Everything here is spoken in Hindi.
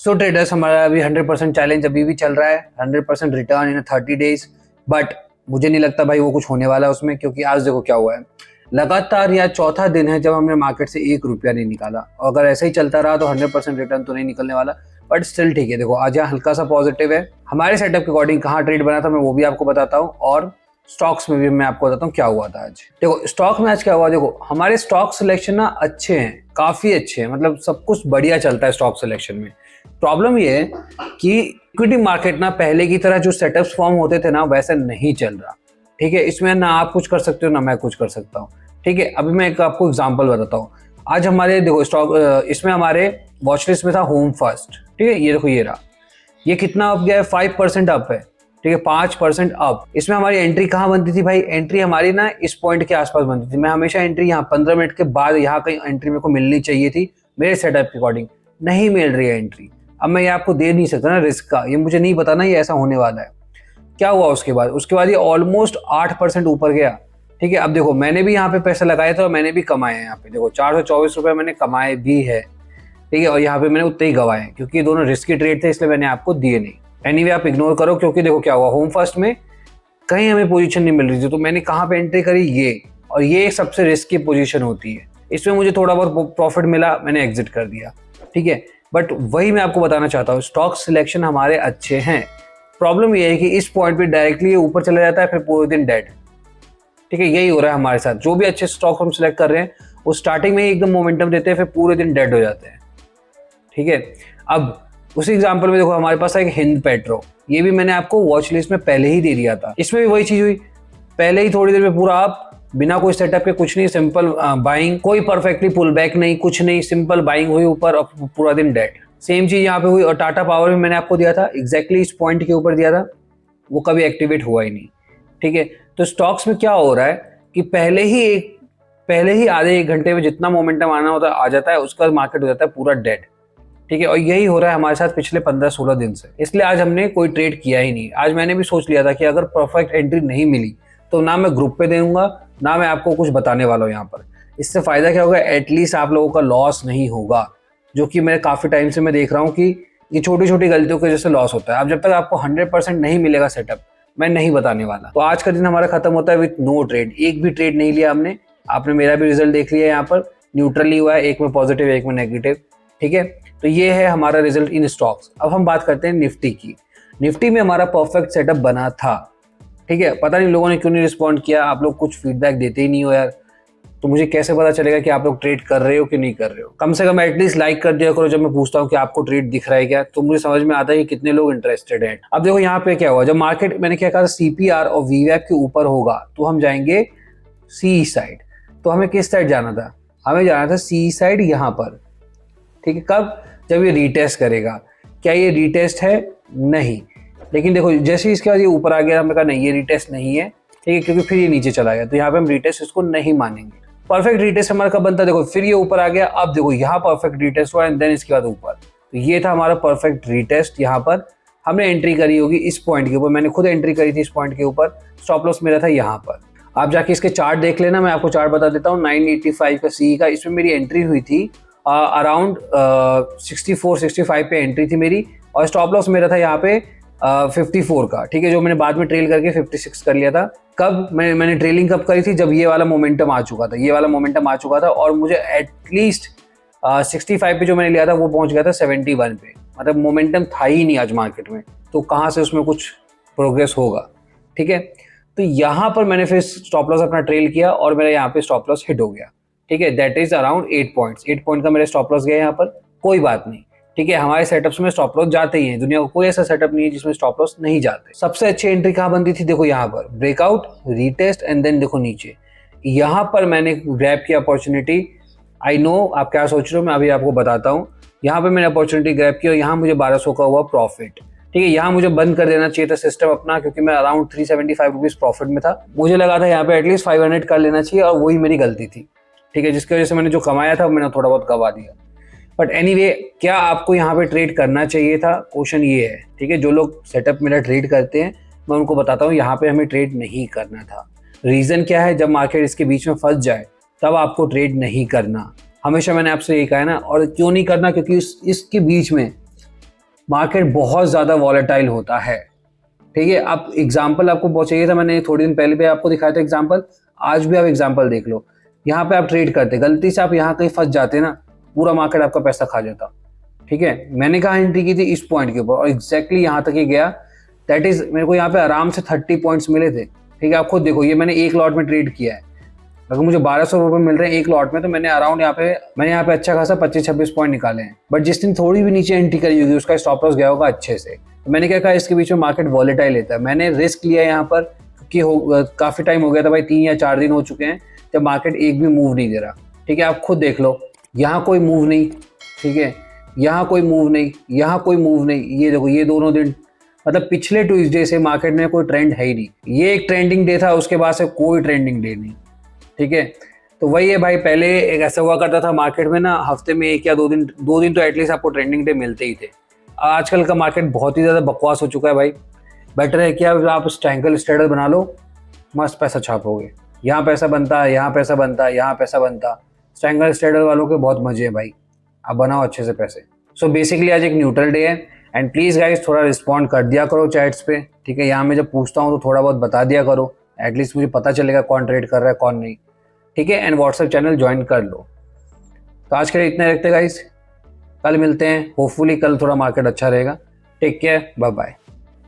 सो ट्रेडर्स, हमारा अभी 100% चैलेंज अभी भी चल रहा है, 100% रिटर्न इन 30 डेज। बट मुझे नहीं लगता भाई वो कुछ होने वाला है उसमें, क्योंकि आज देखो क्या हुआ है। लगातार या चौथा दिन है जब हमने मार्केट से 1 रुपया नहीं निकाला, और अगर ऐसे ही चलता रहा तो 100% रिटर्न तो नहीं निकलने वाला, बट स्टिल ठीक है। देखो आज यहाँ हल्का सा पॉजिटिव है। हमारे सेटअप के अकॉर्डिंग कहाँ ट्रेड बना था मैं वो भी आपको बताता हूँ, और स्टॉक्स में भी मैं आपको बताता हूँ क्या हुआ था आज। देखो स्टॉक में आज क्या हुआ, देखो हमारे स्टॉक सिलेक्शन ना अच्छे हैं, काफी अच्छे हैं, मतलब सब कुछ बढ़िया चलता है स्टॉक सिलेक्शन में। प्रॉब्लम ये है कि इक्विटी मार्केट ना पहले की तरह जो सेटअप्स फॉर्म होते थे ना वैसा नहीं चल रहा। ठीक है, इसमें ना आप कुछ कर सकते हो ना मैं कुछ कर सकता हूँ। ठीक है, अभी मैं एक आपको एग्जांपल बताता हूँ। आज हमारे देखो स्टॉक, इसमें हमारे वॉच लिस्ट में था होम फर्स्ट। ठीक है, ये देखो ये रहा, ये कितना अप गया है, 5% अप है। ठीक है, 5% अप। इसमें हमारी एंट्री कहाँ बनती थी भाई, एंट्री हमारी ना इस पॉइंट के आसपास बनती थी। मैं हमेशा एंट्री यहाँ 15 मिनट के बाद यहाँ कहीं एंट्री मेरे को मिलनी चाहिए थी मेरे सेटअप के अकॉर्डिंग, नहीं मिल रही है एंट्री। अब मैं ये आपको दे नहीं सकता ना रिस्क का, ये मुझे नहीं पता ना ये ऐसा होने वाला है। क्या हुआ उसके बाद ये ऑलमोस्ट 8% ऊपर गया। ठीक है, अब देखो मैंने भी यहाँ पे पैसा लगाया था और मैंने भी कमाए हैं। यहाँ पे देखो 424 रुपये मैंने कमाए भी है। ठीक है, और यहाँ पे मैंने उतने ही गवाए हैं, क्योंकि ये दोनों रिस्की ट्रेड थे इसलिए मैंने आपको दिए नहीं। एनीवे आप इग्नोर करो, क्योंकि देखो क्या हुआ, होम फर्स्ट में कहीं हमें पोजीशन नहीं मिल रही थी, तो मैंने कहाँ पे एंट्री करी, ये, और ये सबसे रिस्की पोजीशन होती है। इसमें मुझे थोड़ा बहुत प्रॉफिट मिला, मैंने एग्जिट कर दिया। ठीक है, बट वही मैं आपको बताना चाहता हूँ, स्टॉक सिलेक्शन हमारे अच्छे हैं। प्रॉब्लम ये है कि इस पॉइंट पे डायरेक्टली ऊपर चला जाता है, फिर पूरे दिन डेड। ठीक है, यही हो रहा है हमारे साथ। जो भी अच्छे स्टॉक हम सिलेक्ट कर रहे हैं वो स्टार्टिंग में ही एकदम मोमेंटम देते हैं, फिर पूरे दिन डेड हो जाते हैं। ठीक है, अब उसी एग्जांपल में देखो हमारे पास है एक हिंद पेट्रो, ये भी मैंने आपको वॉच लिस्ट में पहले ही दे दिया था। इसमें भी वही चीज हुई, पहले ही थोड़ी देर में पूरा आप बिना कोई सेटअप के, कुछ नहीं, सिंपल बाइंग, कोई परफेक्टली पुल बैक नहीं, कुछ नहीं, सिंपल बाइंग हुई ऊपर और पूरा दिन डेड। सेम चीज यहाँ पे हुई। और टाटा पावर भी मैंने आपको दिया था, एग्जैक्टली इस पॉइंट के ऊपर दिया था, वो कभी एक्टिवेट हुआ ही नहीं। ठीक है, तो स्टॉक्स में क्या हो रहा है कि पहले ही आधे 1 घंटे में जितना मोमेंटम आना होता है आ जाता है, उसका मार्केट हो जाता है पूरा डेड। ठीक है, और यही हो रहा है हमारे साथ पिछले 15-16 दिन से। इसलिए आज हमने कोई ट्रेड किया ही नहीं। आज मैंने भी सोच लिया था कि अगर परफेक्ट एंट्री नहीं मिली तो ना मैं ग्रुप पे दूंगा, ना मैं आपको कुछ बताने वाला हूँ यहाँ पर। इससे फायदा क्या होगा, एटलीस्ट आप लोगों का लॉस नहीं होगा, जो कि मैं काफी टाइम से मैं देख रहा हूँ कि ये छोटी छोटी गलतियों की वजह से लॉस होता है। अब जब तक आपको 100% नहीं मिलेगा सेटअप, मैं नहीं बताने वाला। तो आज का दिन हमारा खत्म होता है विथ नो ट्रेड, एक भी ट्रेड नहीं लिया हमने। आपने मेरा भी रिजल्ट देख लिया, यहाँ पर न्यूट्रली हुआ है, एक में पॉजिटिव एक में नेगेटिव। ठीक है, तो ये है हमारा रिजल्ट इन स्टॉक्स। अब हम बात करते हैं निफ्टी की। निफ्टी में हमारा परफेक्ट सेटअप बना था। ठीक है, पता नहीं लोगों ने क्यों नहीं रिस्पॉन्ड किया, आप लोग कुछ फीडबैक देते ही नहीं हो यार, तो मुझे कैसे पता चलेगा कि आप लोग ट्रेड कर रहे हो कि नहीं कर रहे हो। कम से कम एटलीस्ट लाइक कर दिया करो जब मैं पूछता हूँ कि आपको ट्रेड दिख रहा है क्या, तो मुझे समझ में आता है कि कितने लोग इंटरेस्टेड हैं। अब देखो यहाँ पे क्या हुआ, जब मार्केट, मैंने क्या कहा, सीपीआर और वीवैप के ऊपर होगा तो हम जाएंगे सी साइड। तो हमें किस साइड जाना था, हमें जाना था सी साइड यहाँ पर। ठीक है, कब, जब ये रीटेस्ट करेगा। क्या ये रीटेस्ट है, नहीं, लेकिन देखो जैसे इसके बाद ये ऊपर आ गया, हमने कहा नहीं ये रीटेस्ट नहीं है। ठीक है, क्योंकि फिर ये नीचे चला गया, तो यहाँ पे हम रीटेस्ट इसको नहीं मानेंगे। परफेक्ट रीटेस्ट हमारा कब बनता है, देखो फिर ये ऊपर आ गया, अब देखो यहाँ परफेक्ट रीटेस्ट हुआ एंड देन इसके बाद ऊपर। तो ये था हमारा परफेक्ट रीटेस्ट। यहाँ पर हमने एंट्री करी होगी इस पॉइंट के ऊपर, मैंने खुद एंट्री करी थी इस पॉइंट के ऊपर, स्टॉप लॉस मेरा था यहाँ पर। आप जाके इसके चार्ट देख लेना, मैं आपको चार्ट बता देता हूँ। 985 का सी का, इसमें मेरी एंट्री हुई थी अराउंड 64-65 पे एंट्री थी मेरी, और स्टॉप लॉस मेरा था यहाँ पे 54 का। ठीक है, जो मैंने बाद में ट्रेल करके 56 कर लिया था। कब मैंने ट्रेलिंग कब करी थी, जब ये वाला मोमेंटम आ चुका था, ये वाला मोमेंटम आ चुका था, और मुझे एटलीस्ट 65 पे जो मैंने लिया था वो पहुंच गया था 71 पे। मतलब मोमेंटम था ही नहीं आज मार्केट में, तो कहाँ से उसमें कुछ प्रोग्रेस होगा। ठीक है, तो यहाँ पर मैंने फिर स्टॉप लॉस अपना ट्रेल किया और मेरा यहाँ पे स्टॉप लॉस हिट हो गया। ठीक है, that is around 8 points. 8 point का मेरा स्टॉप लॉस गया यहाँ पर, कोई बात नहीं। ठीक है, हमारे सेटअप्स में स्टॉप लॉस जाते ही हैं, दुनिया को कोई ऐसा सेटअप नहीं है जिसमें स्टॉप लॉस नहीं जाते। सबसे अच्छी एंट्री कहाँ बनती थी, देखो यहाँ पर ब्रेकआउट, रीटेस्ट एंड देन देखो नीचे। यहाँ पर मैंने ग्रैब की अपॉर्चुनिटी। आई नो आप क्या सोच रहे हो, मैं अभी आपको बताता हूँ। यहाँ पे मैंने अपॉर्चुनिटी ग्रैब की और यहाँ मुझे 1200 का हुआ प्रॉफिट। ठीक है, यहाँ मुझे बंद कर देना चाहिए था सिस्टम अपना, क्योंकि मैं अराउंड 375 रुपीज प्रॉफिट में था। मुझे लगा था यहाँ पे एटलीस्ट 500 कर लेना चाहिए, और वही मेरी गलती थी। ठीक है, जिसकी वजह से मैंने जो कमाया था मैंने थोड़ा बहुत गवा दिया। बट एनीवे, क्या आपको यहाँ पे ट्रेड करना चाहिए था, क्वेश्चन ये है। ठीक है, जो लोग सेटअप मेरा ट्रेड करते हैं मैं उनको बताता हूँ, यहाँ पे हमें ट्रेड नहीं करना था। रीजन क्या है, जब मार्केट इसके बीच में फंस जाए तब आपको ट्रेड नहीं करना। हमेशा मैंने आपसे यही कहा है ना, और क्यों नहीं करना, क्योंकि इसके बीच में मार्केट बहुत ज़्यादा वॉलेटाइल होता है। ठीक है, अब एग्जाम्पल आपको बहुत चाहिए था, मैंने थोड़ी दिन पहले भी आपको दिखाया था एग्जाम्पल, आज भी आप एग्जाम्पल देख लो। यहाँ पे आप ट्रेड करते, गलती से आप यहाँ कहीं फंस जाते ना, पूरा मार्केट आपका पैसा खा जाता। ठीक है, मैंने कहा एंट्री की थी इस पॉइंट के ऊपर और एग्जैक्टली यहाँ तक ही गया। दैट इज मेरे को यहाँ पे आराम से 30 पॉइंट्स मिले थे। ठीक है, आप खुद देखो, ये मैंने एक लॉट में ट्रेड किया है। अगर मुझे 1200 रुपये मिल रहे हैं एक लॉट में, तो मैंने अराउंड मैंने यहाँ पे अच्छा खासा 25-26 पॉइंट निकाले हैं। बट जिस दिन थोड़ी भी नीचे एंट्री करी होगी, उसका स्टॉप लॉस गया होगा अच्छे से। तो मैंने क्या कहा, इसके बीच में मार्केट वॉलेटाइल लेता है। मैंने रिस्क लिया यहाँ पर क्योंकि काफ़ी टाइम हो गया था भाई, 3 या 4 दिन हो चुके हैं जब मार्केट एक भी मूव नहीं दे रहा। ठीक है, आप खुद देख लो, यहाँ कोई मूव नहीं। ठीक है, यहाँ कोई मूव नहीं, यहाँ कोई मूव नहीं। ये देखो, ये दोनों दिन मतलब पिछले ट्यूसडे से मार्केट में कोई ट्रेंड है ही नहीं। ये एक ट्रेंडिंग डे था, उसके बाद से कोई ट्रेंडिंग डे नहीं। ठीक है, तो वही है भाई, पहले एक ऐसा हुआ करता था मार्केट में ना, हफ्ते में 1 या 2 दिन, 2 दिन तो एटलीस्ट आपको ट्रेंडिंग डे मिलते ही थे। आजकल का मार्केट बहुत ही ज़्यादा बकवास हो चुका है भाई। बेटर है कि आप ट्रायंगल स्ट्रेडल बना लो, मस्त पैसा छापोगे। यहाँ पैसा बनता है, यहाँ पैसा बनता है, यहाँ पैसा बनता। ट्रायंगल स्ट्रेडल वालों के बहुत मजे हैं भाई, आप बनाओ अच्छे से पैसे। सो बेसिकली आज एक न्यूट्रल डे है एंड प्लीज़ गाइस थोड़ा रिस्पॉन्ड कर दिया करो चैट्स पे। ठीक है, यहाँ मैं जब पूछता हूँ तो थोड़ा बहुत बता दिया करो, एटलीस्ट मुझे पता चलेगा कौन ट्रेड कर रहा है कौन नहीं। ठीक है, एंड व्हाट्सएप चैनल ज्वाइन कर लो। तो आज के लिए इतने रखते गाइस, कल मिलते हैं। होपफुली कल थोड़ा मार्केट अच्छा रहेगा। Take care, bye bye.